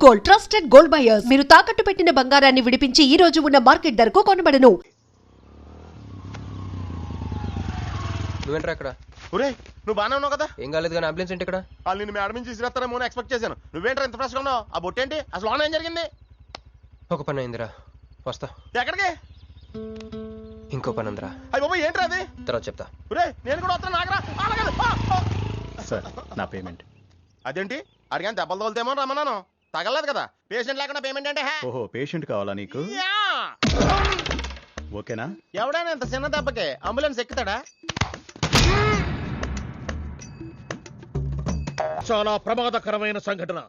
Gold, trusted gold buyers. మీరు తాకట్టు పెట్టిన బంగారాన్ని విడిపించి ఈ రోజు ఉన్న మార్కెట్ ధరకు కొనబడను. నువ్వేంట్రా ఇక్కడ? ఒరే నువ్వు బాగానే ఉన్నావు కదా? ఏం కాలేదు కానీ అంబులెన్స్ ఏంటి ఇక్కడ? వాళ్ళు నిన్ను మేడం నుంచి తీసుకురాస్తారేమో ఎక్స్పెక్ట్ చేశాను. నువ్వేంట్రా ఇంత ఫ్రెష్గా ఉన్నావు? ఆ బొట్టేంటి? అసలు లోన్ ఏం జరిగింది? ఒక పని అయిందిరా, వస్తా. ఎక్కడికి? ఇంకో పని ఉందిరా. అయ్యి బాబా ఏంట్రా అది? తర్వాత చెప్తా. ఒరే నేను కూడా వస్తాను, నాగరా. సార్ నా పేమెంట్. అదేంటి అడిగాను, దెబ్బలు తోలుతేమో రమ్మన్నాను. తగలలేదు కదా. పేషెంట్ లేకుండా పేమెంట్ అంటే? ఓహో పేషెంట్ కావాలా నీకు? ఓకేనా? ఎవడైనా ఇంత చిన్న దెబ్బకి అంబులెన్స్ ఎక్కుతాడా? చాలా ప్రమాదకరమైన సంఘటన.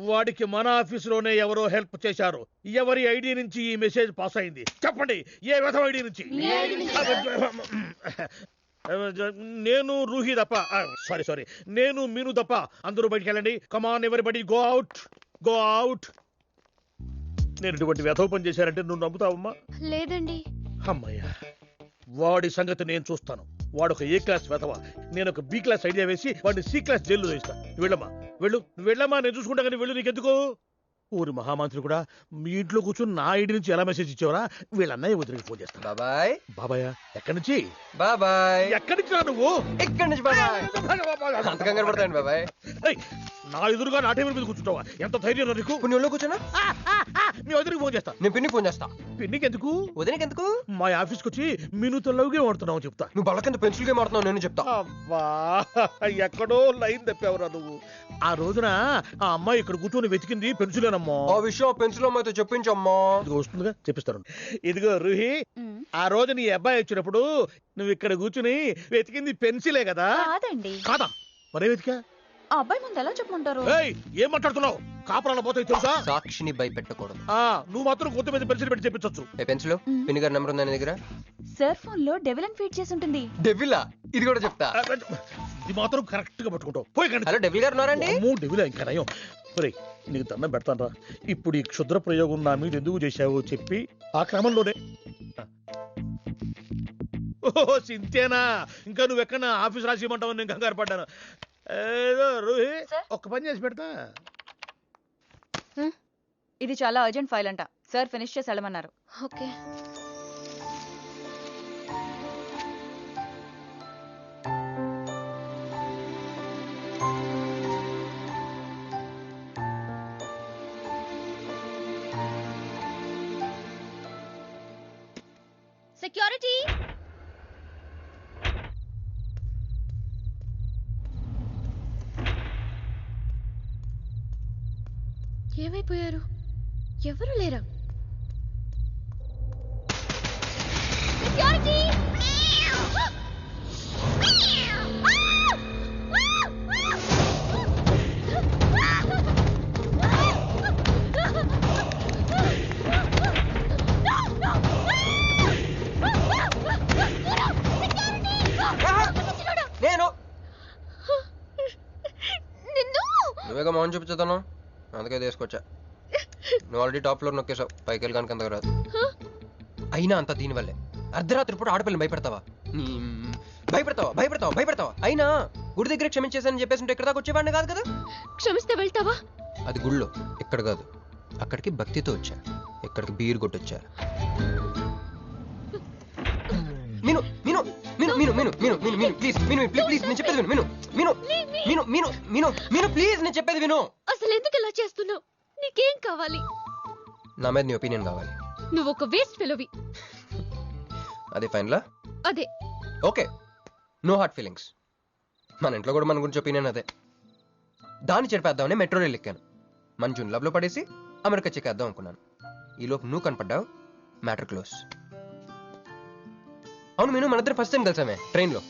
వాడికి మన ఆఫీసులోనే ఎవరో హెల్ప్ చేశారు. ఎవరి ఐడి నుంచి ఈ మెసేజ్ పాస్ అయింది? చెప్పండి, ఏ విధం ఐడి నుంచి? నేను రూహి తప్ప, సారీ నేను మీను తప్ప అందరూ బయటికి వెళ్ళండి. Come on everybody go out, go out. నేను ఇటువంటి వ్యధవ పని చేశారంటే నువ్వు నమ్ముతావమ్మా? లేదండి. అమ్మయ్యా, వాడి సంగతి నేను చూస్తాను. వాడు ఒక ఏ క్లాస్ వెధవ, నేను ఒక బి క్లాస్ ఐడియా వేసి వాడిని సి క్లాస్ జైల్లో వేస్తాను. వెళ్ళమ్మా, వెళ్ళమ్మా, నేను చూసుకుంటా. కానీ వెళ్ళు, నీకెందుకు? ఊరి మహామంత్రి కూడా మీ ఇంట్లో కూర్చొని నా ఐడి నుంచి ఎలా మెసేజ్ ఇచ్చేవరా? వీళ్ళన్నయ్య వదిలికి ఫోన్ చేస్తాను. బాబాయ్. బాబాయ్ ఎక్కడి నుంచి? బాబాయ్ ఎక్కడి నుంచి రా నువ్వు? ఇక్కడి నుంచి బాబాయ్. అంత కంగారు పడతాయండి బాబాయ్. నా ఎదురుగా నా టేబుల్ మీద కూర్చుంటావా? ఎంత ధైర్యం నీకు? పుణ్యంలో కూర్చున్నా. మీ వదిలికి ఫోన్ చేస్తా. నేను పిన్నికి ఫోన్ చేస్తా. పిన్నికి ఎందుకు? వదినకి ఎందుకు? మా ఆఫీస్కి వచ్చి మీనుతో లవ్గా వాడుతున్నావు చెప్తా. నువ్వు బళ్ళ కింద పెన్సిల్ గేమ్ ఆడుతున్నావు, నేను చెప్తా. అబ్బా, ఎక్కడో లైన్ తప్పావురా నువ్వు. ఆ రోజున ఆ అమ్మాయి ఇక్కడ కూర్చొని వెతికింది పెన్సిలేనమ్మా. ఆ విషయం పెన్సిల్ అమ్మాయితో చెప్పించమ్మా. ఇదిగో వస్తుందిగా, చెప్పిస్తాను. ఇదిగో రూహి, ఆ రోజు నీ అబ్బాయి వచ్చినప్పుడు నువ్వు ఇక్కడ కూర్చుని వెతికింది పెన్సిలే కదా? కాదండి. కాదా? మరే వెతికా? ఆ అబ్బాయి ముందు ఎలా చెప్పమంటారు? ఏం మాట్లాడుతున్నావు? కాపురాల పోతే తెలుసా? సాక్షిని భయపెట్టకూడదు. నువ్వు మాత్రం కొత్త మీద పెన్సిల్ పెట్టి చెప్పించొచ్చు. ఏ పెన్సిల్? పిన్ని గారి నెంబర్ ఉందా నీ దగ్గర? సార్ ఫోన్ లో డెవిల్ అని ఫీడ్ చేసి ఉంటుంది. డెవిలా? ఇది కూడా చెప్తా. ఇది మాత్రం కరెక్ట్ గా పట్టుకుంటావు. పోయి కండి. హలో, డెవిల్ గారు ఉన్నారండి? డెవిల్ ఇంకా నయం. నీకు దండం పెడతాను రా. ఇప్పుడు ఈ క్షుద్ర ప్రయోగం నా మీద ఎందుకు చేశావో చెప్పి ఆ క్రమంలోనే. ఓహో సింతేనా? ఇంకా నువ్వు ఎక్కడ ఆఫీస్ రాసి ఇవ్వమంటావు? నేను కంగారు పడ్డాను. ఏదో రూహి, ఒక్క పని చేసి పెడతా. ఇది చాలా అర్జెంట్ ఫైల్ అంట. సార్ ఫినిష్ చేసి వెళ్ళమన్నారు. ఓకే. సెక్యూరిటీ. ఏమైపోయారు? ఎవరు లేరా? సెక్యూరిటీ. నువ్వేగా మౌన్ చూపించుతాను, అందుకే తీసుకొచ్చా. నువ్వు ఆల్రెడీ టాప్ ఫ్లోర్ నొక్కేసావు, పైకి వెళ్ళి కనుక అంతకు రాదు. అయినా అంత దీనివల్లే అర్ధరాత్రి పూట ఆడపిల్లని భయపెడతావా? భయపెడతావా? అయినా గుడి దగ్గర క్షమించేసానని చెప్పేసి ఉంటే ఇక్కడ దాకా వచ్చేవాడిని కాదు కదా. క్షమిస్తే వెళ్తావా? అది గుళ్ళో, ఇక్కడ కాదు. అక్కడికి భక్తితో వచ్చా, ఇక్కడికి బీర్ కొట్టొచ్చా. మీను మీను మీను మీను మీను మీను మీను మీను ప్లీజ్, మీను ప్లీజ్ నేను చెప్పేది విను. మీను మీను మీను మీను మీను ప్లీజ్ నేను చెప్పేది విను. అసలు ఎందుకు ఇలా చేస్తున్నావు? నీకేం కావాలి? నా మీద నీ ఒపీనియన్ కావాలి. నువ్వు ఒక వేస్ట్ ఫెలోవి. అదే ఫైనలా? అదే. Okay, no heart feelings. మన ఇంట్లో కూడా మన గురించి ఒపీనియన్ అదే. దాన్ని చెడిపేద్దామని మెట్రో రైల్ ఎక్కాను. మంజుని లవ్లో పడేసి అమెరికా చెక్కేద్దాం అనుకున్నాను. ఈలోపు నువ్వు కనపడ్డావు, మ్యాటర్ క్లోజ్. అవును మీను, మన ఇద్దరు ఫస్ట్ టైం కలిసామే ట్రైన్లో.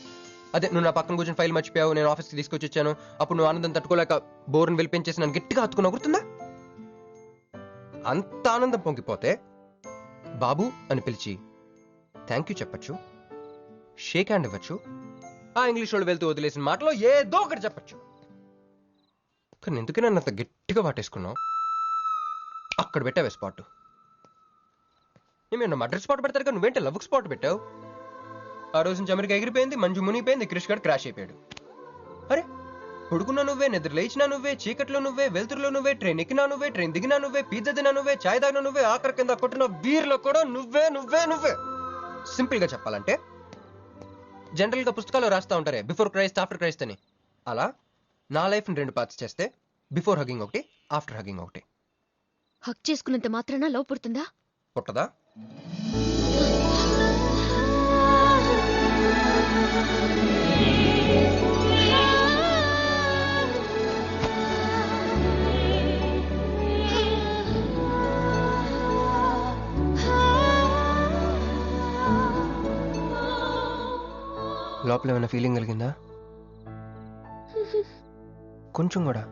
అదే నువ్వు నా పక్కన కూర్చొని ఫైల్ మర్చిపోయావు, నేను ఆఫీస్కి తీసుకొచ్చి వచ్చాను. అప్పుడు నువ్వు ఆనందం తట్టుకోలేక బోర్ని వెళ్ళిపించేసి నన్ను గట్టిగా హత్తుకున్నావు, గుర్తుందా? అంత ఆనందం పొంగిపోతే బాబు అని పిలిచి థ్యాంక్ యూ చెప్పచ్చు, షేక్ హ్యాండ్ ఇవ్వచ్చు, ఆ ఇంగ్లీష్ వాళ్ళు వెళ్తూ వదిలేసిన మాటలో ఏదో ఒకటి చెప్పచ్చు. కానీ ఎందుకు నన్ను అంత గట్టిగా వాటేసుకున్నావు? అక్కడ పెట్టావే స్పాట్. నేను మర్డర్ స్పాట్ పెడతారు కదా, నువ్వేంటే లవ్ స్పాట్ పెట్టావు. ఆ రోజు నుంచి అమెరికా ఎగిరిపోయింది, మంజు మునిగిపోయింది, క్రిష్ గారు క్రాష్ అయిపోయాడు. అరే పడుకున్నా నువ్వే, నిద్ర లేచినా నువ్వే, చీకట్లో నువ్వే, వెలుతురులో నువ్వే, ట్రైన్ ఎక్కినా నువ్వే, ట్రైన్ దిగినా నువ్వే, పిజ్జా తినా నువ్వే, చాయ్ తాగినా నువ్వే, ఆఖరి కింద కొట్టిన బీర్లో కూడా నువ్వే నువ్వే నువ్వే. సింపుల్ గా చెప్పాలంటే జనరల్ గా పుస్తకాలు రాస్తా ఉంటారే బిఫోర్ క్రైస్ట్ ఆఫ్టర్ క్రైస్ట్ అని, అలా నా లైఫ్ ని 2 పార్ట్స్ చేస్తే బిఫోర్ హగింగ్ ఒకటి, ఆఫ్టర్ హగింగ్ ఒకటి. హక్ చేసుకున్నంత మాత్రాన లవ్ పుడుతుందా? పుట్టదా? లోపల ఏమైనా ఫీలింగ్ కలిగిందా? కొంచెం కూడా?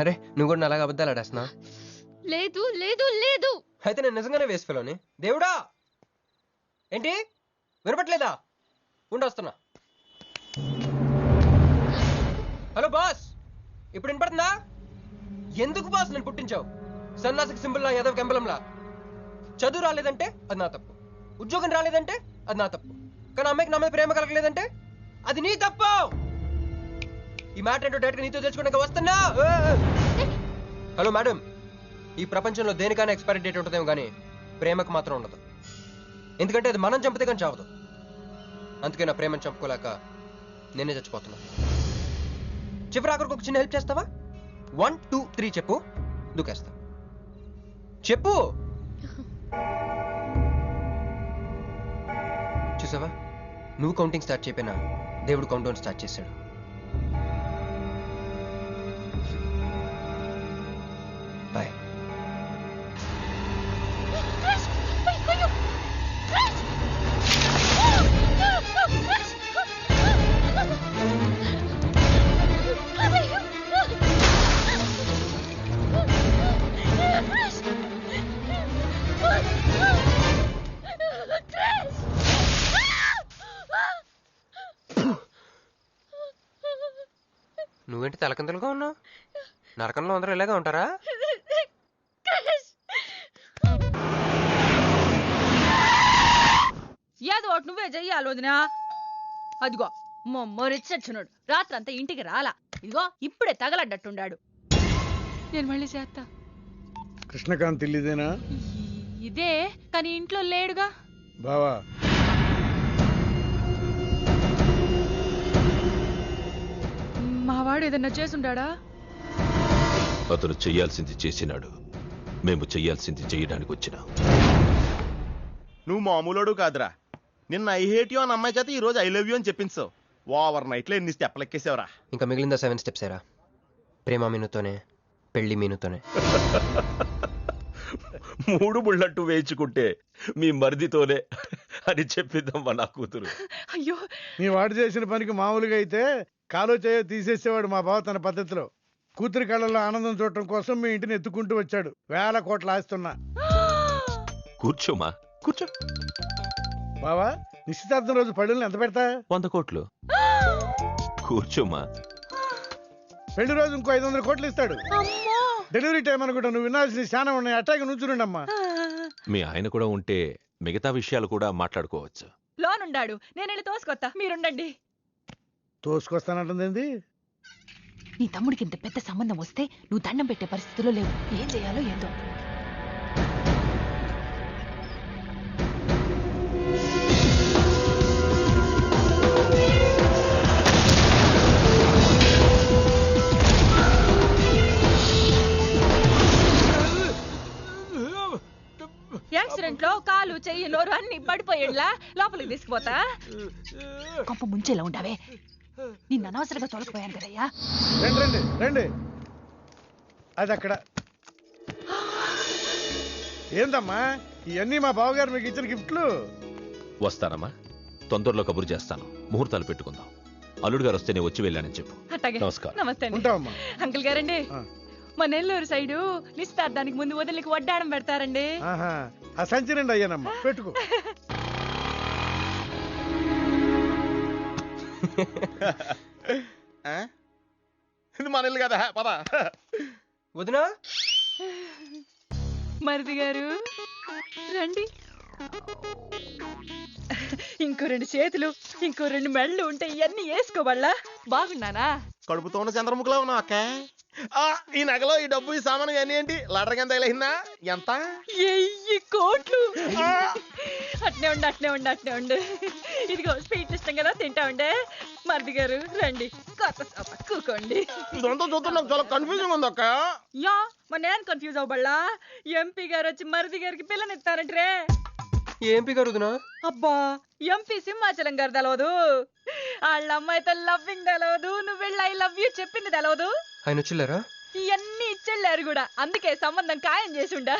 అరే నువ్వు కూడా అలాగే అబద్ధాలు ఆడేస్తున్నా? లేదు లేదు లేదు. అయితే నేను నిజంగానే వేసుకెళ్ళని. దేవుడా ఏంటి వినపట్లేదా? ఉండొస్తున్నా. హలో బాస్, ఇప్పుడు వినపడుతుందా? ఎందుకు బాస్ నేను పుట్టించావు? సన్నాసికి సింబల్ లా, యాదవ్ కెంబలంలా. చదువు రాలేదంటే అది నా తప్పు, ఉద్యోగం రాలేదంటే అది నా తప్పు, కానీ అమ్మాయికి నా మీద ప్రేమ కలగలేదంటే అది నీ తప్పు. ఈ మ్యాటర్ ఏంటో డైరెక్ట్ నీతో తెచ్చుకోవడానికి వస్తున్నా. హలో మేడం, ఈ ప్రపంచంలో దేనికైనా ఎక్స్పైరీ డేట్ ఉంటుందేమో కానీ ప్రేమకు మాత్రం ఉండదు. ఎందుకంటే అది మనం చంపితే కానీ చావదు. అందుకే నా ప్రేమను చంపుకోలేక నేనే చచ్చిపోతున్నా. చివరి ఆఖరికి ఒక చిన్న హెల్ప్ చేస్తావా? 1 2 3 చెప్పు, దూకేస్తా. చెప్పు. చూసావా, నువ్వు కౌంటింగ్ స్టార్ట్ చేయపోయినా దేవుడు కౌంట్ డౌన్ స్టార్ట్ చేశాడు. బాయ్. నువ్వేంటి తలకిందులుగా ఉన్నావు? నరకంలో అందరూ ఇలాగే ఉంటారా? ఏదో ఒకటి నువ్వే చెయ్యాలి వదినా. అదిగో మొమ్మరిచ్చచ్చున్నాడు, రాత్రంతా ఇంటికి రాలా. ఇదిగో ఇప్పుడే తగలడ్డట్టుండాడు. నేను మళ్ళీ చేస్తా. కృష్ణకాంత్ ఇల్లుదేనా? ఇదే, కానీ ఇంట్లో లేడుగా. బావా మావాడు ఏదన్నా చేసుండాడా? అతను చెయ్యాల్సింది చేసినాడు, మేము చెయ్యాల్సింది చేయడానికి వచ్చినా. నువ్వు మామూలుడు కాదురా. నిన్న ఐ హేట్ యూ అని అమ్మాయి చేత ఈ రోజు ఐ లవ్ యూ అని చెప్పించావు. ఓవర్ నైట్ లో ఎన్ని స్టెప్లు ఎక్కేసావురా. ఇంకా మిగిలిందా 7 స్టెప్స్ ఏరా? ప్రేమ మీనుతోనే, పెళ్లి మీనుతోనే. 3 ముళ్ళట్టు వేయించుకుంటే మీ మరిదితోనే అని చెప్పిద్దామా నా కూతురు. అయ్యో, మీ వాడు చేసిన పనికి మామూలుగా అయితే కాలో చేయో తీసేసేవాడు మా బావ తన పద్ధతిలో. కూతురి కళ్ళల్లో ఆనందం చూడటం కోసం మీ ఇంటిని ఎత్తుకుంటూ వచ్చాడు. 1000 కోట్లు ఆస్తున్నా. కూర్చోమా, కూర్చో. బావా, నిశ్చితార్థం రోజు పళ్ళుల్ని ఎంత పెడతా? 100 కోట్లు. కూర్చోమా. పెళ్లి రోజు ఇంకో 500 కోట్లు ఇస్తాడు. డెలివరీ టైం అనుకుంటా. నువ్వు వినాల్సిన చాలా ఉన్నాయి. అట్టాగే నుంచుండమ్మా. మీ ఆయన కూడా ఉంటే మిగతా విషయాలు కూడా మాట్లాడుకోవచ్చు. లోనుండాడు, నేను వెళ్ళి తోసుకొత్తా, మీరుండండి. తోసుకొస్తానంటుంది. నీ తమ్ముడికి ఇంత పెద్ద సంబంధం వస్తే నువ్వు దండం పెట్టే పరిస్థితిలో లేవు. ఏం చేయాలో ఏందో. యాక్సిడెంట్ లో కాలు, చెయ్యి, నోరు అన్ని పడిపోయేలా లోపలికి తీసుకుపోతా. కొంప ముంచేలా ఉండవే. నిన్ను అనవసరంగా తొలగిపోయాను కదయ్యా. రండి రండి రండి. అది అక్కడ. ఏందమ్మా ఇవన్నీ మా బావగారు మీకు ఇచ్చిన గిఫ్ట్లు? వస్తానమ్మా, తొందరలో కబురు చేస్తాను. ముహూర్తాలు పెట్టుకుందాం. అల్లుడు గారు వస్తే నేను వచ్చి వెళ్ళానని చెప్పు. అట్టాగే. నమస్కారం. నమస్తే అండి. ఉంటావమ్మా. అంకుల్ గారండి, మా నెల్లూరు సైడు నిశ్చితార్థానికి ముందు వదిలికి వడ్డాడం పెడతారండి. ఆహా, ఆ సంచి నిండి అయ్యానమ్మా, పెట్టుకో. ఇది మన ఇల్లు కదా, పద. వదినా, మరిది గారు రండి. ఇంకో 2 చేతులు, ఇంకో 2 మెళ్ళు ఉంటే ఇవన్నీ వేసుకోవాలా? బాగున్నానా? కడుపుతో ఉన్న చంద్రముఖిలో ఉన్నావు అక్క. ఈ నగలో ఈ డబ్బు ఈ సామాను ఇవన్నీ ఏంటి? లడర్ కింద తగిలిందా? ఎంత? 1000 కోట్లు. అట్నే ఉండు. ఇదిగో స్వీట్ ఇష్టం కదా, తింటా ఉండే. మరిది గారు రండి, కొత్త సోఫా కూకోండి. ఇదంతా చూస్తే నాకు చాలా కన్ఫ్యూజింగ్ ఉంది అక్క. యా మరి నేను కన్ఫ్యూజ్ అవ్వబల్లా. ఎంపీ గారు వచ్చి మరిది గారికి పిల్లనిస్తారంటే. ఏంపి గారుదునా? అబ్బా, ఎంపీ సింహాచలం గారు తెలవదు, వాళ్ళ అమ్మాయితో లవ్వింగ్ తెలవదు, నువ్వు వెళ్ళి ఐ లవ్ యూ చెప్పింది తెలవదు. ఆయన వచ్చిల్లారా? ఇవన్నీ ఇచ్చెళ్ళారు కూడా, అందుకే సంబంధం ఖాయం చేసుండా.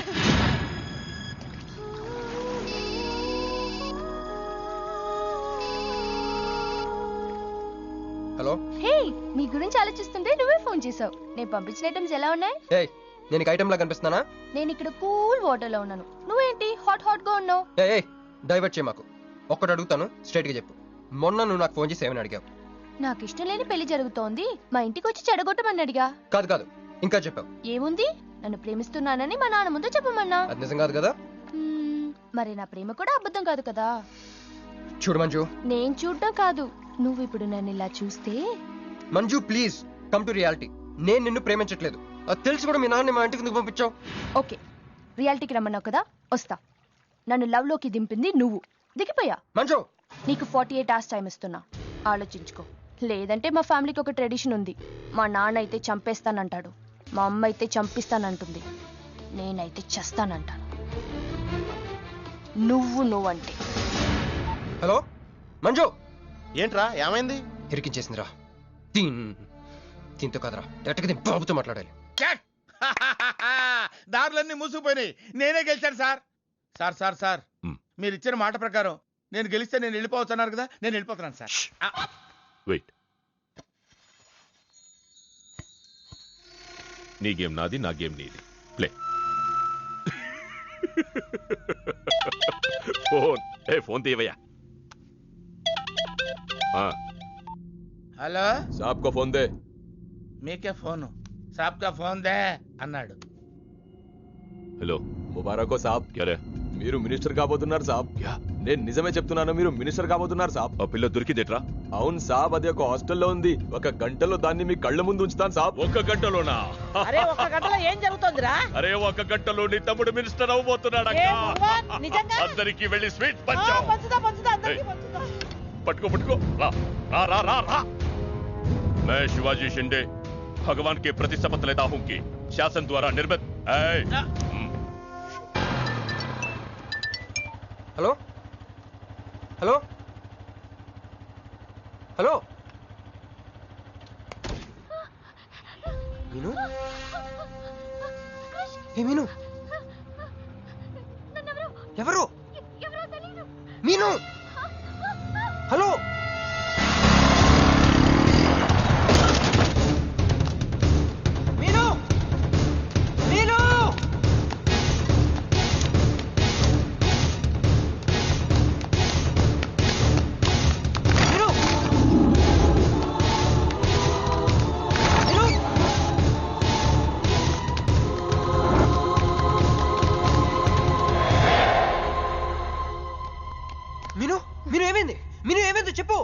హలో. హే, నీ గురించి ఆలోచిస్తుంటే నువ్వే ఫోన్ చేసావు. నేను పంపించిన ఐటమ్స్ ఎలా ఉన్నాయి? ఏయ్, నేను ఐటమ్ లా కనిపిస్తున్నానా? నేను ఇక్కడ కూల్ వాటర్ లో ఉన్నాను, నువ్వేంటి హాట్ గా ఉన్నావు? ఏయ్ డైవర్ట్ చేయ మాకు. ఒక్కటి అడుగుతాను, స్ట్రైట్ గా చెప్పు. మొన్న నువ్వు నాకు ఫోన్ చేసి ఏమని అడిగావు? నాకు ఇష్టం లేని పెళ్లి జరుగుతోంది, మా ఇంటికి వచ్చి చెడగొట్టమని అడిగా. కాదు ఇంకా చెప్పావు. ఏముంది, నన్ను ప్రేమిస్తున్నానని మా నాన్న ముందు చెప్పమన్నా. అది నిజం కాదు కదా? మరి నా ప్రేమ కూడా అబద్ధం కాదు కదా? చూడు మంజు. నేను చూడటం కాదు, నువ్వు ఇప్పుడు నన్ను ఇలా చూస్తే. Manju please come to reality. నేను నిన్ను ప్రేమించట్లేదు, అది తెలిసి కూడా మీ నాన్న మా ఇంటికి ఎందుకు పంపించావు? ఓకే, రియాలిటీకి రమ్మన్నావు కదా, వస్తా. నన్ను లవ్ లోకి దింపింది నువ్వు, దిగిపోయా. మంజు, నీకు 48 hours టైం ఇస్తున్నా, ఆలోచించుకో. లేదంటే మా ఫ్యామిలీకి ఒక ట్రెడిషన్ ఉంది, మా నాన్న అయితే చంపేస్తానంటాడు, మా అమ్మ అయితే చంపిస్తానంటుంది, నేనైతే చస్తానంటాను. నువ్వంటే. హలో మంజు. ఏంట్రా ఏమైంది? ఇరికించేసిందిరా. దీంతో కదరా, డైరెక్ట్గా దీని బాబుతో మాట్లాడాలి. దారులన్నీ మూసుకుపోయినాయి, నేనే గెలిచాను సార్. సార్ మీరు ఇచ్చిన మాట ప్రకారం నేను గెలిస్తే నేను వెళ్ళిపోవచ్చన్నారు కదా, నేను వెళ్ళిపోతున్నాను సార్. వెయిట్, నీ గేమ్ నాది, నా గేమ్ నీది. ప్లే. ఫోన్ తీయవయ్యా. హలో, సాబ్ కో ఫోన్ దే. మీకే ఫోను, సాబ్కా ఫోన్ దే అన్నాడు. హలో, ముబారక్ సాబ్. క్యారే? మీరు మినిస్టర్ కాబోతున్నారు సాబ్. నేను నిజమే చెప్తున్నాను, మీరు మినిస్టర్ కాబోతున్నారు సాబ్. ఆ పిల్ల దొరికిందేట్రా? అవును సాబ్, అది ఒక హాస్టల్లో ఉంది. 1 గంటలో దాన్ని మీ కళ్ళ ముందు ఉంచుతాను సాబ్. 1 గంటలోనా? అరే 1 గంటలో ఏం జరుగుతుందిరా? అరే 1 గంటలో నీ తమ్ముడు మినిస్టర్ అవబోతున్నాడు. అందరికి వెళ్ళి స్వీట్ పంచాం. పట్టుకో. రా. मैं शिवाजी शिंदे भगवान के प्रति शपथ लेता हूं कि शासन द्वारा निर्मित। హలో మీను. ఏ మీను, ఎవరు? మీను, హలో. మీను ఏమైంది చెప్పు.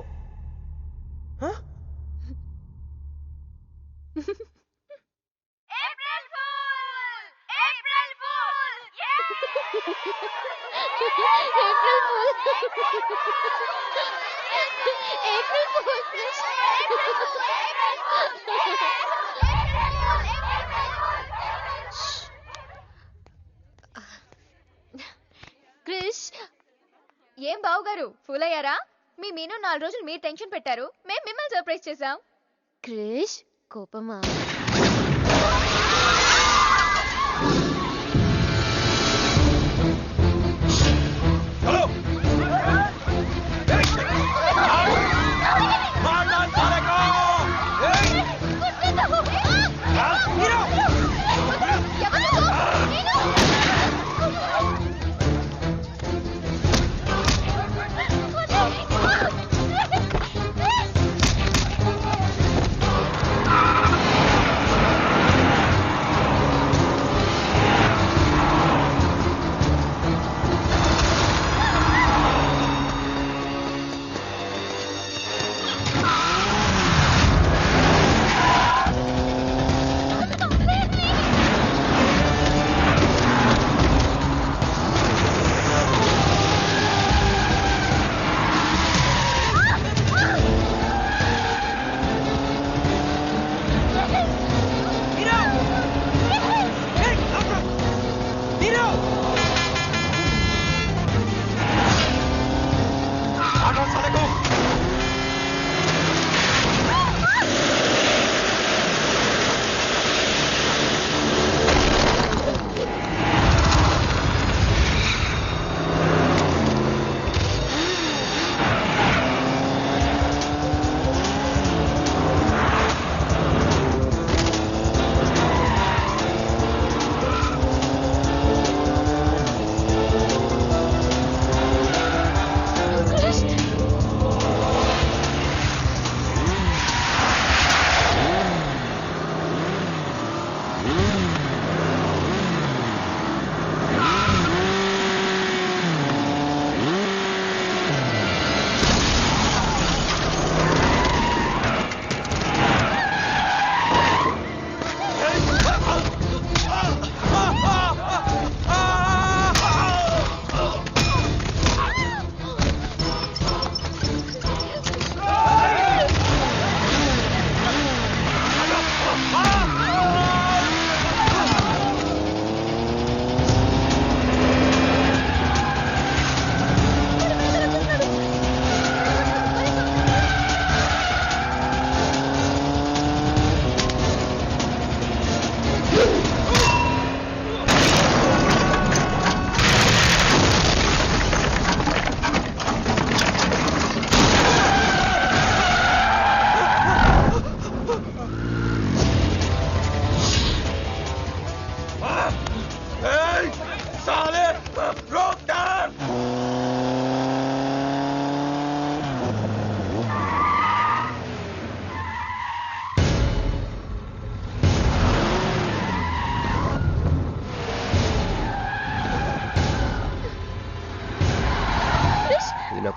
క్రిష్, ఏం బావగారు ఫూల్ అయ్యారా? మీ మీను 4 రోజులు మీరు టెన్షన్ పెట్టారు, మేము మిమ్మల్ని సర్ప్రైజ్ చేసాం. క్రిష్ కోపమా?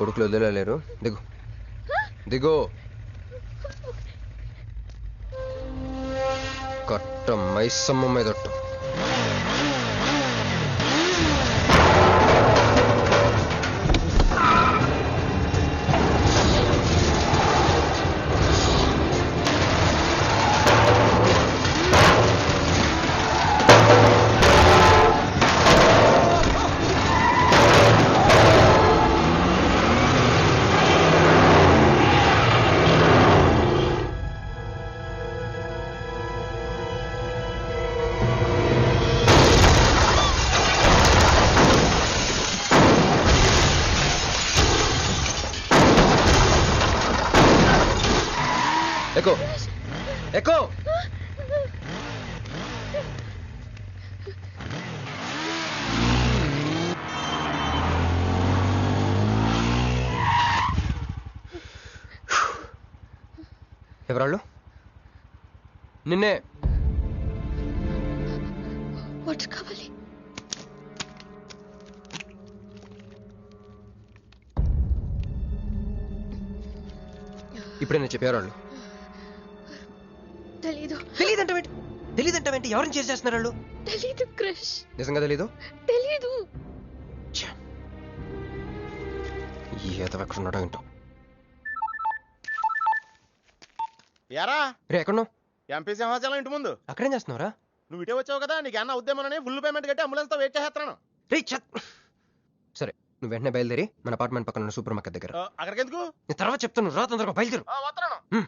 కొడుకులు వదిలేలేరు. దిగు దిగు. కట్ట మైసమ్మ మీదట్టు. ఎక్కు ఎక్కు. ఎవరాళ్ళు? నిన్నే. వాటర్ కావాలి. ఇప్పుడే నేను చెప్పేవాళ్ళు. తెలీదు. తెలీదంటే ఎవరిని చేసేస్తున్నారు వాళ్ళు? తెలీదు క్రష్. నిజంగా తెలీదు? తెలీదు. ఏదో ఎక్కడ ఉన్నాడో ఏంటో. ఎరా రే ఎక్కడున్నావు? ఎంపీ సింహాచలం ఇంటి ముందు. అక్కడేం చేస్తున్నావురా? నువ్వు ఇటే వచ్చావు కదా, నీకు అన్న ఉద్యమని ఫుల్ పేమెంట్ కట్టి అంబులెన్స్ తో వెయిట్ చేస్తున్నాను. రే సరే, నువ్వు వెంటనే బయలుదేరి మన అపార్ట్మెంట్ పక్కన ఉన్న సూపర్ మార్కెట్ దగ్గర. అక్కడికి ఎందుకు? నేను తర్వాత చెప్తాను, రా తొందరగా బయలుదేరు. వస్తున్నాను.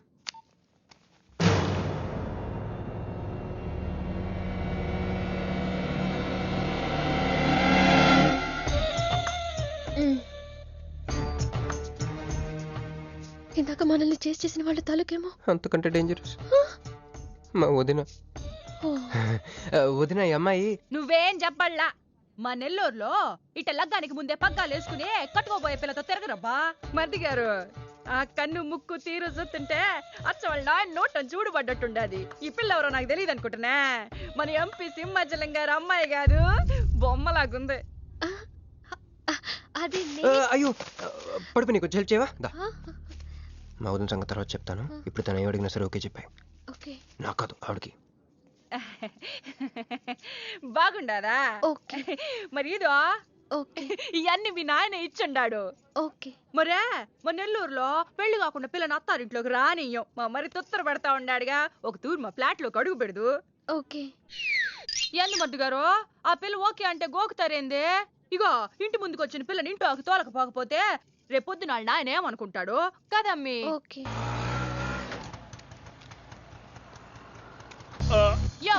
ఇందాక మనల్ని చేసిన వాళ్ళ తాలూకేమో అంతకంటే డేంజరస్ మా వదిన. వదిన ఈ అమ్మాయి. నువ్వేం చెప్పల్లా. మా నెల్లూరులో ఇట లగ్గానికి ముందే పగ్గాలు వేసుకుని కట్టుకోబోయే పిల్లతో తిరగరబ్బా. మర్ది గారు, ఆ కన్ను ముక్కు తీరు చూస్తుంటే అచ్చ వాళ్ళ నాయన నోటం చూడుబడ్డట్టుండది. ఈ పిల్ల ఎవరో నాకు తెలియదు అనుకుంటున్నా. మన ఎంపీ సింహాచలం గారు అమ్మాయి కాదు, బొమ్మలాగుంది. అయ్యో పడుపు, నీకు హెల్ప్ చేయవా? మా వదిన సంగతి తర్వాత చెప్తాను. ఇప్పుడు తను ఏం అడిగినా సరే ఓకే చెప్పాయి. నాకు కాదు, ఆవిడకి. బాగుండారా? మరి ఇదో ఇవన్నీ మీ నాయన ఇచ్చుండాడు. మరే మా నెల్లూరులో పెళ్లి కాకుండా పిల్లని అత్తారింట్లోకి రానియ్యం. మా మరి తొత్తర పెడతా ఉండాడుగా, ఒక తూరు మా ఫ్లాట్ లోకి అడుగు పెడదు. ఎందు మద్దు గారు, ఆ పిల్ల ఓకే అంటే గోకుతారేంది? ఇగో ఇంటి ముందుకు వచ్చిన పిల్లని ఇంట్లోకి తోలకపోకపోతే రేపొద్దున వాళ్ళ నాయన ఏమనుకుంటాడు కదమ్మీ? యో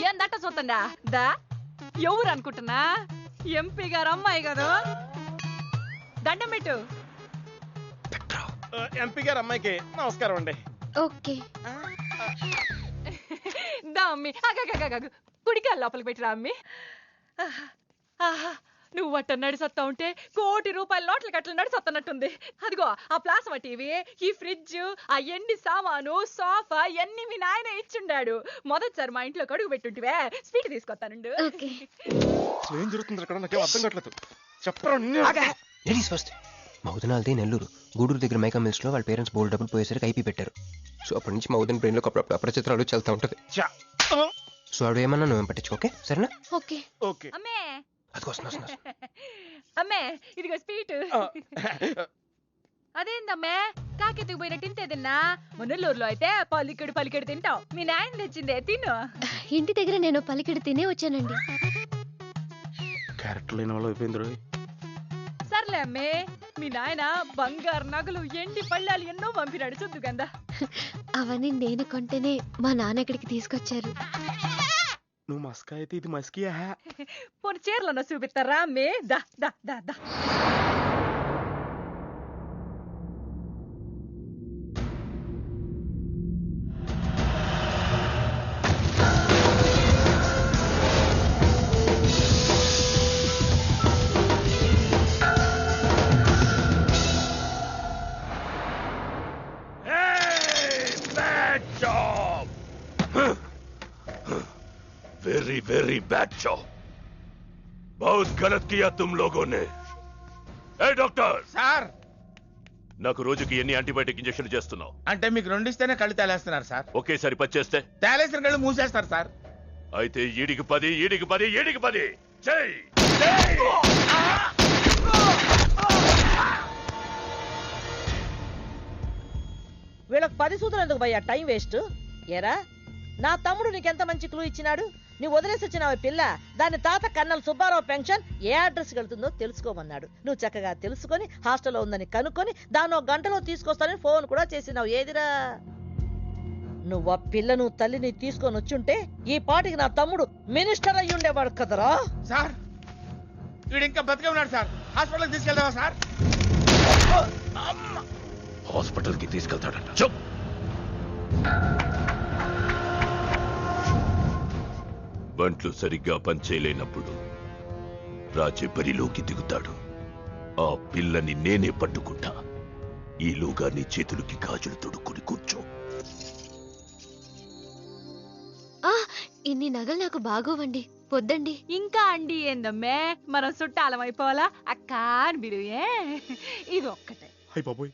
ఏందట్ట చూతండా దా, ఎవరు అనుకుంటున్నా? ఎంపీ గారు అమ్మాయి కదా. దండం పెట్టు. ఎంపీ గారు అమ్మాయికి నమస్కారం అండి. దా అమ్మి, కుడికాయలు లోపలికి పెట్టిరా అమ్మి. నువ్వు అట్ట నడిసొత్తా ఉంటే ₹1 కోటి నోట్ల కట్టలు నడిసొత్తనట్టుంది. అదిగో ఆ ప్లాస్మా టీవీ, ఈ ఫ్రిడ్జ్, ఆ ఎన్ని సామాను, సోఫా ఎన్ని మీ నాయన ఇచ్చుండాడు. మొదటిసారి మా ఇంట్లో కడుగు పెట్టుంటివే, స్వీట్ తీసుకొస్తానుండు. ఏం జరుగుతుంది అక్కడ? నాకేం అర్థం కావట్లేదు. చెప్పరా. Ladies first. మా వదినాలది నెల్లూరు. గూడూరు దగ్గర మైకా మిల్స్ లో వాళ్ళ పేరెంట్స్ బోల్డ్ డబ్బులు పోయేసరికి ఐపీ పెట్టారు. సో అప్పటి నుంచి మా వదిన బ్రెయిన్ లో అపరిచిత్రాలు చల్తా ఉంటది. సో ఆవిడ ఏమన్నా నువ్వేం పట్టించు, ఓకే? సరేనా? అమ్మే అది అమ్మే, ఇదిగో స్వీట్. అదేందమ్మే కాకెత్తుకు పోయిన తింటే తిన్నా? మునల్లూరులో అయితే పలికెడు తింటావు. మీ నాయన తెచ్చిందే తిను. ఇంటి దగ్గర నేను పలికెడు తినే వచ్చానండి. క్యారెక్టర్ లేని వాళ్ళు అయిపోయింది. సర్లే అమ్మే, మీ నాయన బంగారు నగలు, ఎండి పళ్ళాలు ఎన్నో పంపినాడు చూద్దు కదా. అవన్నీ నేను కొంటేనే మా నాన్న ఇక్కడికి తీసుకొచ్చారు. నువ్వు మస్కా అయితే ఇది మస్కియా? పోనీ చీరలన్నా చూపిస్తారా అమ్మే? దా దా దా దా. Very very bad job. बहुत गलत किया तुम लोगों ने. ए डॉक्टर, సార్ నాకు రోజుకి ఎన్ని యాంటీబయాటిక్ ఇంజెక్షన్ చేస్తున్నావు? అంటే మీకు 2 ఇస్తేనే కళ్ళు తేలేస్తున్నారు సార్. ఒకేసారి 10 చేస్తే తేలేసిన కళ్ళు మూసేస్తారు సార్. అయితే ఈడికి 10 ఈడికి 10 ఈడికి 10 చెయ్. వీళ్ళకి 10 సూత్రం ఎందుకు భయ్యా టైం వేస్ట్? ఏరా నా తమ్ముడు నీకెంత మంచి క్లూ ఇచ్చినాడు. నువ్వు వదిలేసి వచ్చినావు పిల్ల, దాని తాత కన్నల సుబ్బారావు పెన్షన్ ఏ అడ్రస్ వెళ్తుందో తెలుసుకోమన్నాడు. నువ్వు చక్కగా తెలుసుకొని హాస్టల్లో ఉందని కనుక్కొని దాన్ని 1 గంటలో తీసుకొస్తానని ఫోన్ కూడా చేసినావు. ఏదిరా నువ్వు ఆ పిల్లను తల్లిని తీసుకొని వచ్చుంటే ఈ పాటికి నా తమ్ముడు మినిస్టర్ అయ్యి ఉండేవాడు కదరా. సార్ వీడు ఇంకా బతికే ఉన్నాడు సార్. హాస్పిటల్కి తీసుకెళ్దామా సార్? హాస్పిటల్ కి తీసుకెళ్తాడంట. చెప్. బంట్లు సరిగ్గా పనిచేయలేనప్పుడు రాజే బరిలోకి దిగుతాడు. ఆ పిల్లని నేనే పట్టుకుంటా. ఈలోగా నీ చేతులకి గాజులు తొడుక్కుని కూర్చో. ఇన్ని నగలు నాకు బాగోవండి, పొద్దండి. ఇంకా అండి ఏందమ్మే, మనం చుట్టాలం అయిపోవాలా? అక్క అని బిలువే. ఇది ఒక్కటే. అయ్య బాబోయ్,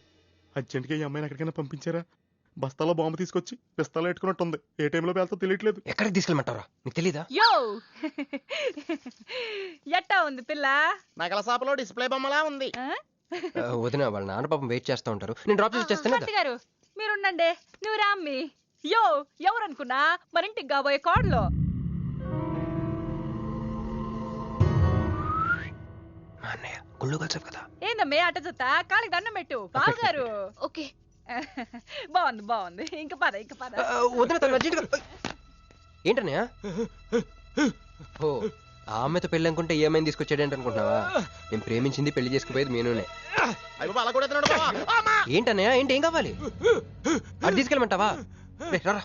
అర్జెంట్గా ఈ అమ్మాయిని ఎక్కడికైనా పంపించారా? బస్తాలో బాంబు తీసుకొచ్చి పిస్తాలో పెట్టుకున్నట్టుంది. ఏ టైంలో వెళ్తా తెలియట్లేదు. ఎక్కడికి తీసుకెళ్ళమంటారా? నీకు తెలీదా? యో ఎట్టా ఉంది పిల్ల? నగల షాపులో డిస్ప్లే బొమ్మలా ఉంది. వదిన వాళ్ళ నాన్న పాపం వెయిట్ చేస్తూ ఉంటారు. నేను డ్రాప్ చేసి చేస్తాను. గారు మీరుండండి, నువ్వు రామ్మి. యో ఎవరనుకున్నా మరింటికి కాబోయే కోడలో. అన్నయ్య గుళ్ళు కలిసావు కదా. ఏందమ్మే అట్ట చూస్తా? కాలికి దండం పెట్టు బావగారు. ఓకే బాగుంది బాగుంది. ఇంక పద ఇంక పద. వదిన తను అర్జెంట్గా. ఏంటన్నయ్య? ఓ ఆ అమ్మాయితో పెళ్ళి అనుకుంటే ఏ అమ్మాయిని తీసుకొచ్చాడేంటి అనుకుంటున్నావా? నేను ప్రేమించింది పెళ్లి చేసుకుపోయేది మీనునే. ఏంటన్నయ్య? ఏంటి? ఏం కావాలి? అది తీసుకెళ్ళమంటావా? రారా.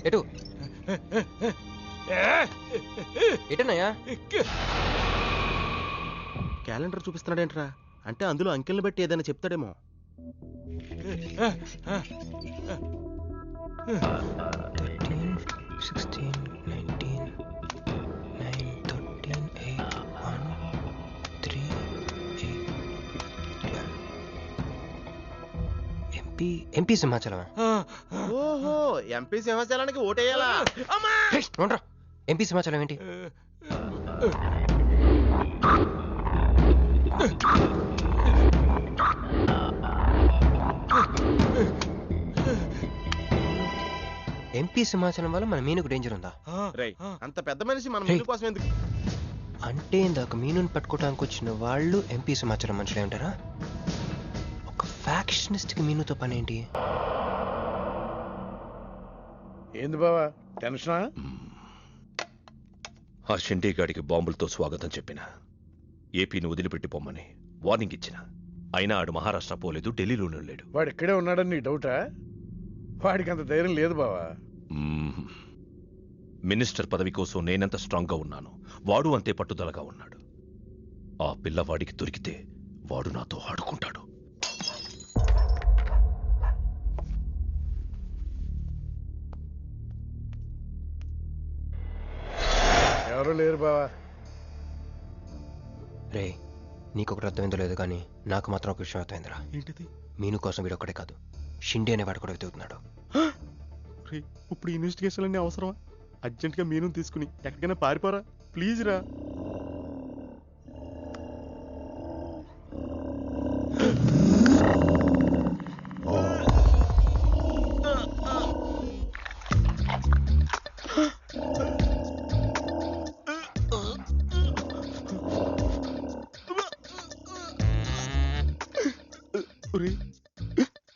ఎటు ఎటన్నయ్యా? క్యాలెండర్ చూపిస్తున్నాడేంట్రా? అంటే అందులో అంకెల్ని బట్టి ఏదైనా చెప్తాడేమో. ఎంపీ సింహాచలం. ఓహో, ఎంపీ సింహాచలానికి ఓటేయాలా? ఎంపీ సింహాచలం ఏంటి? ఎంపీ సింహాచలం వల్ల మన మీనుకు డేంజర్ ఉందా? అంత పెద్ద మనిషి మన మీను కోసం ఎందుకు? అంటే ఇందాక మీనుని పట్టుకోవడానికి వచ్చిన వాళ్ళు ఎంపీ సింహాచలం మనుషులే ఉంటారా? ఒక ఫ్యాక్షనిస్ట్ కి మీనుతో పని ఏంటి? ఏంది బావా టెన్షనా? ఆ షిండే గాడికి బాంబులతో స్వాగతం చెప్పిన, ఏపీని వదిలిపెట్టి పొమ్మని వార్నింగ్ ఇచ్చిన. అయినా ఆడు మహారాష్ట్ర పోలేదు, ఢిల్లీలోనే లేడు. వాడు ఇక్కడే ఉన్నాడని నీ డౌటా? వాడికి అంత ధైర్యం లేదు బావా. మినిస్టర్ పదవి కోసం నేనెంత స్ట్రాంగ్ గా ఉన్నాను, వాడు అంతే పట్టుదలగా ఉన్నాడు. ఆ పిల్లవాడికి దొరికితే వాడు నాతో ఆడుకుంటాడు. ఎవరు లేరు బావా. రే నీకొకటి అర్థమైందో లేదు కానీ నాకు మాత్రం ఒక విషయం అర్థమైందిరా. ఏంటిది? మీను కోసం వీడు ఒక్కడే కాదు, షిండే అనేవాడు కూడా వెతుకుతున్నాడు. ఇప్పుడు ఇన్వెస్టిగేషన్ అన్ని అవసరమా? అర్జెంట్ గా మీను తీసుకుని ఎక్కడికైనా పారిపోరా ప్లీజ్ రా.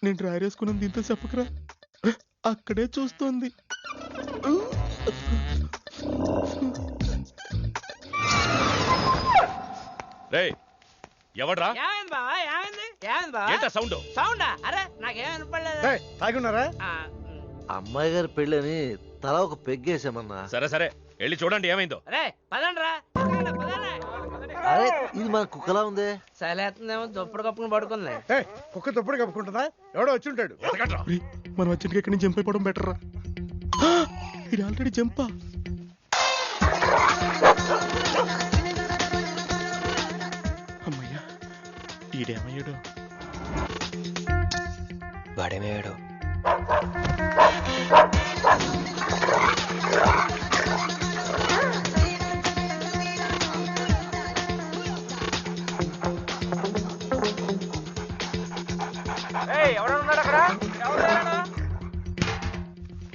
నేను డ్రైర్ వేసుకున్నాను, దీంతో చెప్పకరా. అక్కడే చూస్తోంది. ఎవడ్రా సౌండ్? తాగున్నారా? అమ్మాయి గారి పెళ్ళని తల ఒక పెగ్గేసామన్నా. సరే సరే వెళ్ళి చూడండి ఏమైందో. అరే ఇది మన కుక్కలా ఉంది. సలేతుందేమో దుప్పుడు కప్పుకుని పడుకుంది. కుక్క తప్పుడు కప్పుకుంటుందా? ఎవడో వచ్చి ఉంటాడు. మనం అర్జెంట్ గా ఇక్కడి నుంచి జంప్ అయిపోవడం బెటర్ రా. ఇది ఆల్రెడీ జంపా. ఈడేమయ్యాడు? వాడేమయ్యాడు?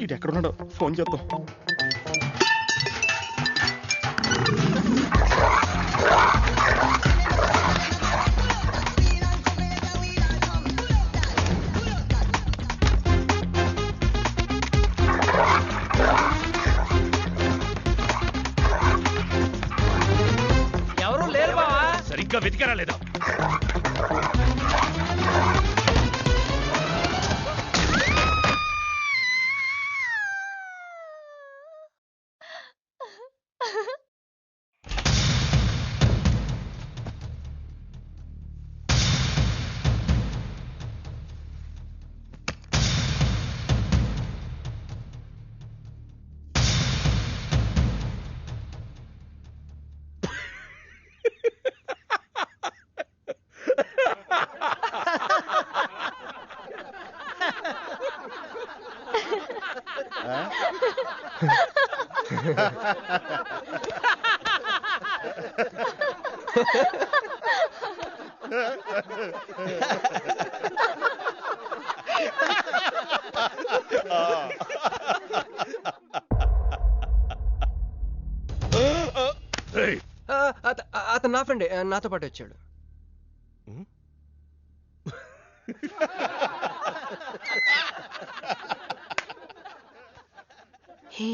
ఈడు ఎక్కడున్నాడో ఫోన్ చేద్దాం. ఎవరు లేరు బావా. సరిగ్గా వెతికారా లేదా? అతను నా ఫ్రెండే, నాతో పాటు వచ్చాడు. హే,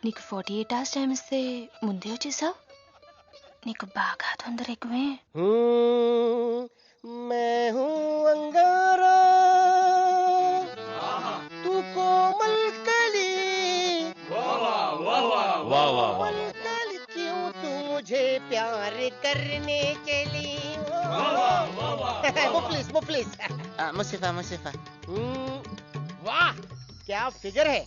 నీకు 48 hours టైం ఇస్తే ముందే వచ్చేసావు. నీకు బాగా తొందర ఎక్కువే. मैं हूँ अंगारा तू कोमल कली कोमल कली क्यों तू मुझे प्यार करने चली मुफलिस मुसीफा मुसीफा वाह क्या फिगर है.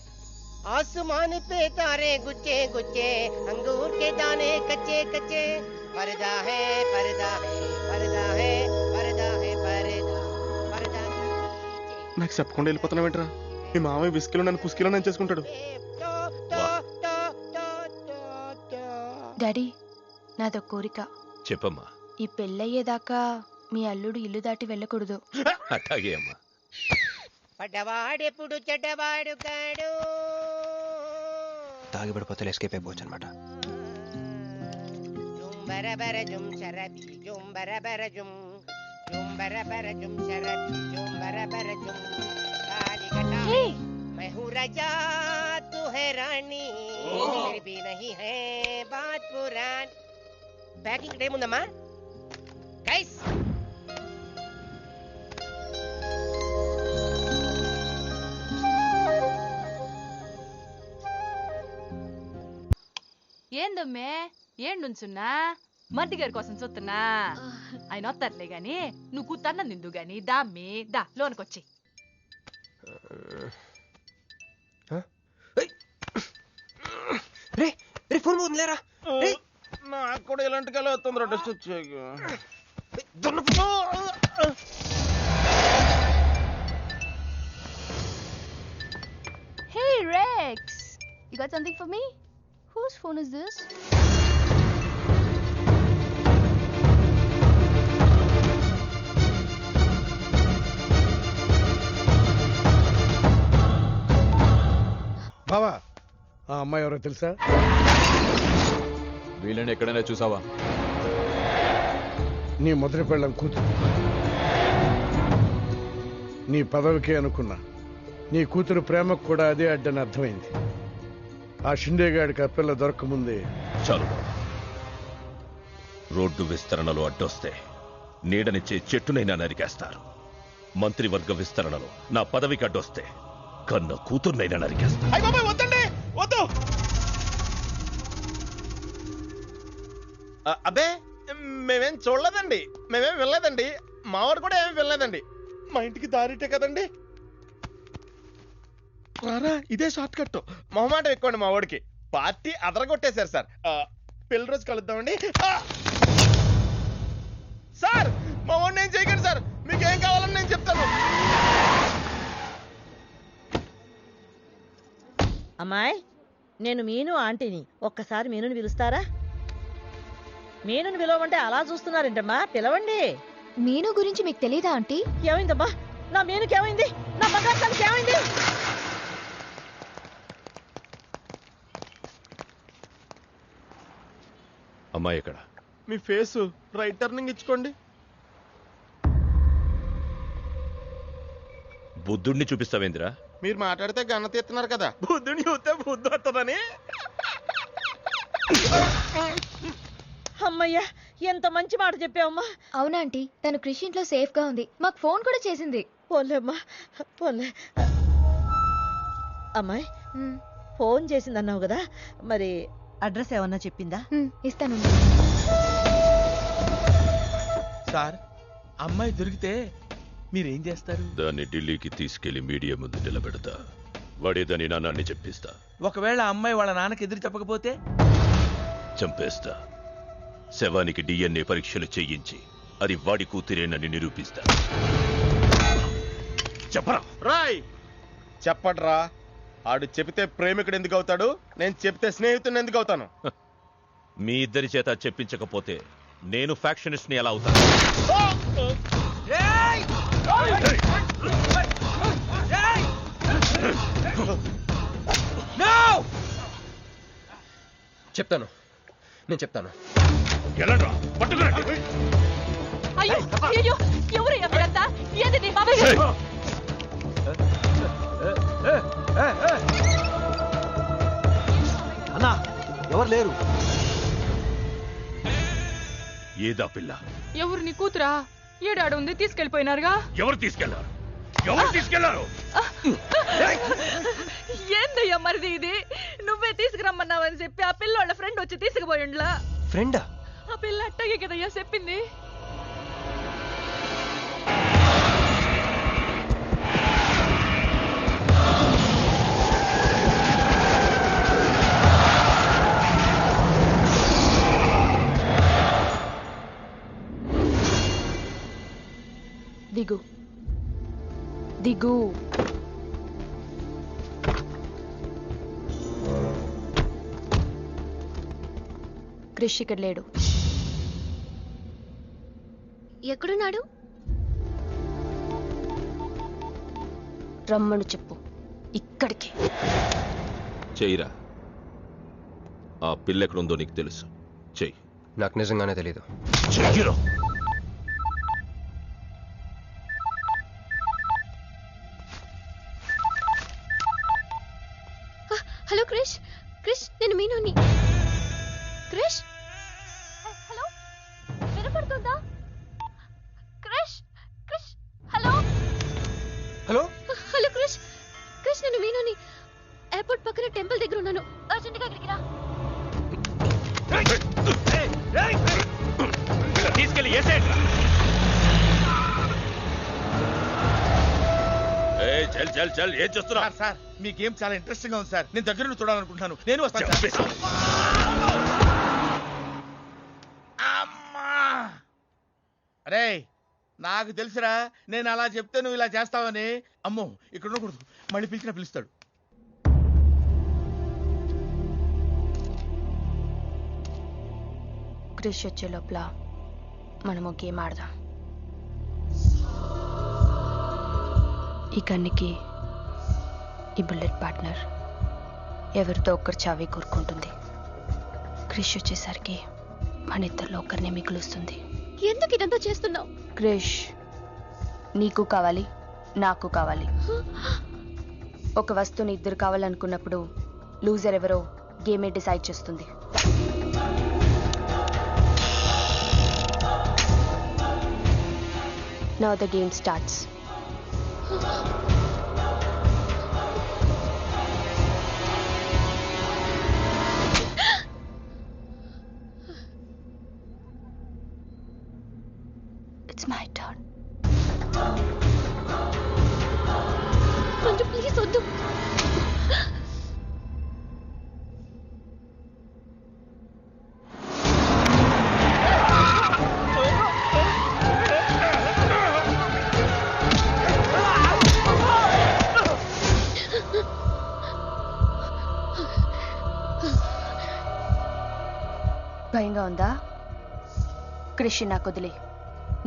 आसमान पे तारे गुच्चे गुच्चे अंगूर के दाने कच्चे कच्चे पर्दा है पर्दा है पर्दा है पर्दा है पर्दा पर्दा నాకు చెప్పకుండా వెళ్ళిపోతున్నావు ఏంట్రా? మీ మామయ్య బిస్కిలో నన్ను పుస్కిలో నన్ను చేసుకుంటాడు. డాడీ, నాదో కోరిక. చెప్పమ్మా. ఈ పెళ్ళయ్యేదాకా మీ అల్లుడు ఇల్లు దాటి వెళ్ళకూడదు. అట్లాగే అమ్మా. పడ్డవాడెప్పుడు చెడ్డవాడు కాడు. తాగి పడిపోతే ఎస్కేప్ అయిపోవచ్చు అనమాట. బరబర జుమ్ శరబి జుమ్ బరబర జుమ్ జుమ్ బరబర జుమ్ శరబి జుమ్ బరబర జుమ్ కాలికట मैं हूँ राजा तू है रानी फिर भी नहीं है बात पुरानी. ప్యాకింగ్ టైం ఉందమ్మా గైస్. ఏందమ్మే ఏం నుంచున్నా? మర్ది గారి కోసం చూస్తున్నా. ఆయన వస్తారులే గాని నువ్వు కూతన్న నిందు గాని దామ్మి దా లోనకొచ్చి. రే రే ఫోన్ పోతుందిలేరా. నాకు కూడా ఇలాంటి కళ వస్తుంది. డస్ట్ వచ్చాక Hey Rex, you got something for me? Whose phone is this? బావా, ఆ అమ్మాయి ఎవరో తెలుసా? వీళ్ళని ఎక్కడైనా చూసావా? నీ మొదటి పెళ్ళం కూతురు. నీ పదవికే అనుకున్నా. నీ కూతురు ప్రేమకు కూడా అదే అడ్డని అర్థమైంది. ఆ షిండేగాడికి ఆ పిల్ల దొరకముందే. చాలు. రోడ్డు విస్తరణలో అడ్డొస్తే నీడనిచ్చే చెట్టునైనా నరికేస్తారు. మంత్రివర్గ విస్తరణలో నా పదవికి అడ్డొస్తే కన్న కూతుర్నైనా నరికేస్తారు. వద్దండి, వద్దు. అబ్బే మేమేం చూడలేదండి, మేమేం వెళ్ళలేదండి. మావాడు కూడా ఏమీ వెళ్ళలేదండి. మా ఇంటికి దారిటే కదండి. రారా, ఇదే షార్ట్ కట్. మొహమాటం ఎక్కువండి మా వాడికి. పార్టీ అదరగొట్టేశారు సార్. పెళ్లి రోజు కలుద్దామండి. సార్ మా వాడిని ఏం చేయకండి సార్, మీకు ఏం కావాలని నేను చెప్తాను. అమ్మాయి, నేను మీను ఆంటీని. ఒక్కసారి మీనుని పిలుస్తారా? మీనుని పిలవమంటే అలా చూస్తున్నారేంటమ్మా, పిలవండి. మీను గురించి మీకు తెలీదా ఆంటీ? ఏమైందమ్మా? నా మీనుకి ఏమైంది? నా బంగారు ఏమైంది? అమ్మాయి ఎక్కడ? మీ ఫేస్ రైట్ టర్నింగ్ ఇచ్చుకోండి. బుద్ధుడిని చూపిస్తావేంద్రా? మీరు మాట్లాడితే గన్న తీస్తున్నారు కదా, బుద్ధుని చూస్తే బుద్ధి వస్తుందని. అమ్మయ్యా, ఎంత మంచి మాట చెప్పావమ్మా. అవునాంటీ, తను కృషి ఇంట్లో సేఫ్ గా ఉంది. మాకు ఫోన్ కూడా చేసింది. పోలేమ్మా, పోలే. అమ్మాయి, ఫోన్ చేసిందన్నావు కదా, మరి అడ్రస్ ఏమన్నా చెప్పిందా? ఇస్తాను సార్. అమ్మాయి దొరికితే మీరేం చేస్తారు? దాన్ని ఢిల్లీకి తీసుకెళ్లి మీడియా ముందు నిలబెడతా. వాడేదని నాన్నని చెప్పిస్తా. ఒకవేళ అమ్మాయి వాళ్ళ నాన్నకి ఎదురు చెప్పకపోతే చంపేస్తా. శవానికి DNA పరీక్షలు చేయించి అది వాడి కూతురేనని నిరూపిస్తా. చెప్పరా? రాయ్ చెప్పడ్రా. ఆడు చెబితే ప్రేమికుడు ఎందుకు అవుతాడు, నేను చెప్తే స్నేహితుడు ఎందుకు అవుతాను? మీ ఇద్దరి చేత చెప్పించకపోతే నేను ఫ్యాక్షనిస్ట్ ని ఎలా అవుతాను? చెప్తాను, నేను చెప్తాను. అయ్యో అయ్యో, ఎవరయ్యా మీరంతా? ఏది నీ బాబాయ్? అన్నా, ఎవరు లేరు. ఏదా పిల్ల? ఎవరు నీ కూతురా? ఏడాడు ఉంది, తీసుకెళ్లిపోయినారుగా. ఎవరు తీసుకెళ్లారు? ఎవరు తీసుకెళ్లారు? ఏందయ్యా మరిది ఇది? నువ్వే తీసుకురమ్మన్నావని చెప్పి ఆ పిల్లోళ్ళ ఫ్రెండ్ వచ్చి తీసుకుపోయిండ్లా. ఫ్రెండా? ఆ పిల్ల అట్టగే కదయ్యా చెప్పింది. దిగు దిగు. క్రిష్ ఇక్కడ లేడు. ఎక్కడున్నాడు? రమ్మను చెప్పు ఇక్కడికి. చెయ్యిరా. ఆ పిల్ల ఎక్కడుందో నీకు తెలుసు. చెయ్యి. నాకు నిజంగానే తెలీదు. చెయ్యిరా. హలో క్రిష్, క్రిష్ నేను మీనుని. క్రిష్, హలో, వినపడుతుందా? Krish, Krish, hello hello hello Krish, Krish నేను మీనుని. ఎయిర్పోర్ట్ పక్కన టెంపుల్ దగ్గర ఉన్నాను. అర్జెంట్గా ఇక్కడికి రా. తీసుకెళ్ళి చల్ చల్ చల్. ఏం చేస్తున్నా? సార్, మీ గేమ్ చాలా ఇంట్రెస్టింగ్ గా ఉంది సార్. నేను దగ్గర నుండి చూడాలనుకుంటున్నాను. నేను వస్తాను. అమ్మా, అరే నాకు తెలుసురా, నేను అలా చెప్తే నువ్వు ఇలా చేస్తావని. అమ్మో, ఇక్కడ ఉండకూడదు, మళ్ళీ పిలిచినా పిలుస్తాడు. క్రిష్ వచ్చే లోపల మనము గేమ్ ఆడదాం. ఈ గన్నికి ఈ బుల్లెట్ పార్ట్నర్ ఎవరితో ఒక్కరు చావే కోరుకుంటుంది. క్రిష్ వచ్చేసరికి మన ఇద్దరిలో ఒక్కరినే మిగులుస్తుంది. ఎందుకు ఇదంతా చేస్తున్నావు? క్రిష్ నీకు కావాలి, నాకు కావాలి. ఒక వస్తువుని ఇద్దరు కావాలనుకున్నప్పుడు లూజర్ ఎవరో గేమే డిసైడ్ చేస్తుంది. Now the game starts. It's my turn. Ranju, please, వద్దు. భయంగా ఉందా? క్రిష్ నాకు వదిలే,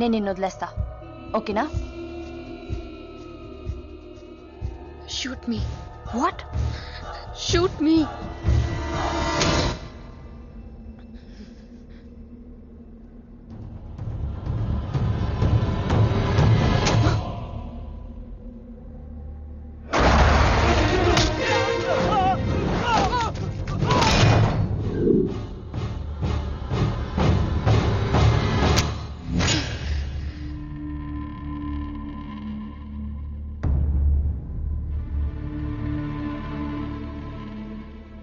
నేను నిన్ను వదిలేస్తా, ఓకేనా? Shoot me. What? Shoot me.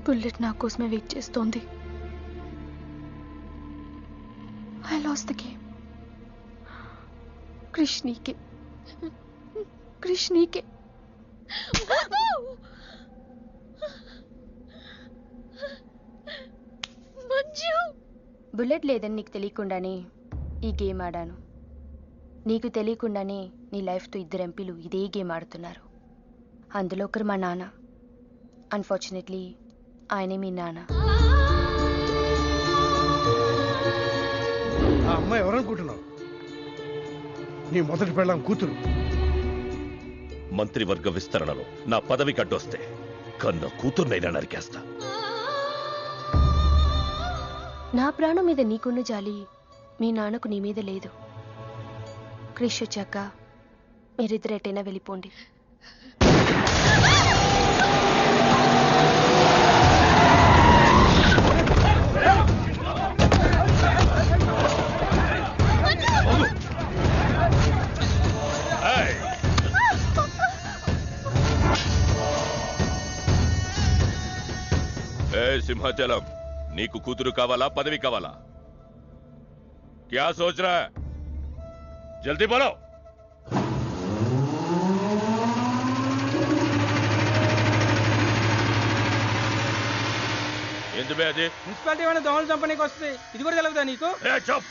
Bullet నా కోసమే వెయిట్ చేస్తోంది. I lost the game. Krish నీకే, క్రిష్ నీకే. బుల్లెట్ లేదని నీకు తెలియకుండానే ఈ గేమ్ ఆడాను. నీకు తెలియకుండానే నీ లైఫ్తో 2 ఎంపీలు ఇదే గేమ్ ఆడుతున్నారు. అందులో ఒకరు మా నాన్న. అన్ఫార్చునేట్లీ ఆయనే మీ నాన్న. ఆ అమ్మాయి ఎవరనుకుంటున్నావు? నీ మొదటి పెళ్ళాం కూతురు. మంత్రివర్గ విస్తరణలో నా పదవికి అడ్డొస్తే కన్న కూతుర్నైనా నరికేస్తా. నా ప్రాణం మీద నీకున్న జాలి మీ నాన్నకు నీ మీద లేదు. క్రిష్ వచ్చాక మీరిద్దరు ఎటైనా వెళ్ళిపోండి. సింహాచలం, నీకు కూతురు కావాలా, పదవి కావాలా? క్యా సోచ్ రా? జల్దీ బోలో. ఎందుకు అది? మున్సిపాలిటీ వాళ్ళ దోమలు చంపనీకి వస్తుంది. ఇది కూడా తెలుగుదా నీకు? చప్.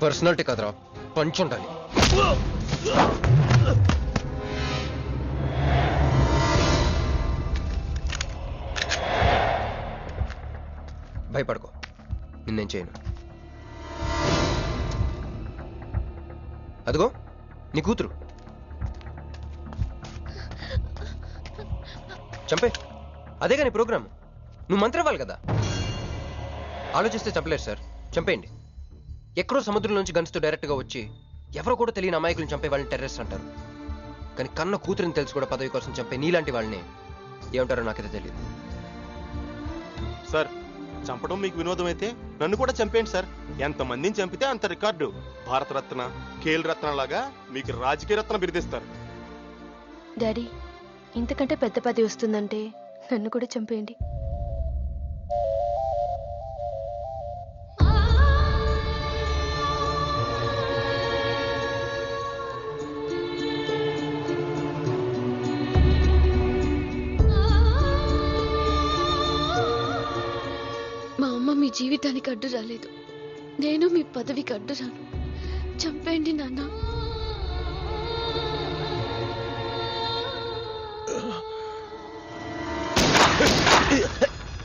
పర్సనాలిటీ కదరా, పంచ్ ఉండాలి. భయపడుకో, నిన్నేం చేయను. అదిగో నీ కూతురు, చంపే. అదేగా నీ ప్రోగ్రామ్. నువ్వు మంత్రి అవ్వాలి కదా. ఆలోచిస్తే చంపలేరు సార్, చంపేయండి. ఎక్కడో సముద్రం నుంచి గన్స్తో డైరెక్ట్గా వచ్చి ఎవరో కూడా తెలియని అమాయకులను చంపే వాళ్ళని టెర్రరిస్ట్ అంటారు. కానీ కన్న కూతురిని తెలిసి కూడా పదవి కోసం చంపే నీలాంటి వాళ్ళని ఏమంటారో నాకైతే తెలియదు. సార్ చంపడం మీకు వినోదం అయితే నన్ను కూడా చంపేయండి సార్. ఎంతమందిని చంపితే అంత రికార్డు. భారతరత్న, ఖేల్ రత్న లాగా మీకు రాజకీయ రత్న బిరుదిస్తారు. డాడీ, ఇంతకంటే పెద్ద పదవి వస్తుందంటే నన్ను కూడా చంపేయండి. మా అమ్మ మీ జీవితానికి అడ్డు రాలేదు, నేను మీ పదవికి అడ్డు రాను. చంపేయండి నాన్న.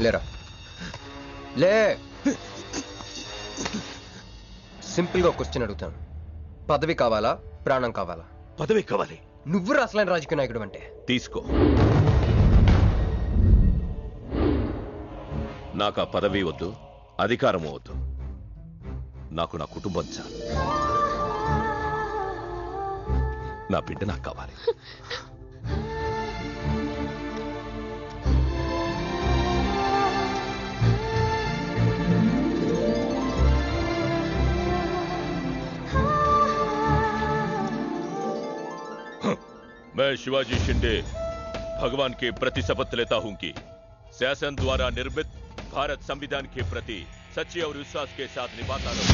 లేరా లే. సింపుల్గా ఒక క్వశ్చన్ అడుగుతాను. పదవి కావాలా, ప్రాణం కావాలా? పదవి కావాలి. నువ్వు అసలైన రాజకీయ నాయకుడు అంటే తీసుకో. నాకు ఆ పదవి వద్దు, అధికారము వద్దు. నాకు నా కుటుంబం చాలు. నా బిడ్డ నాకు కావాలి. मैं शिवाजी शिंदे भगवान के प्रति शपथ लेता हूं कि शासन द्वारा निर्मित भारत संविधान के प्रति सच्चे और विश्वास के साथ निभाता रहूं।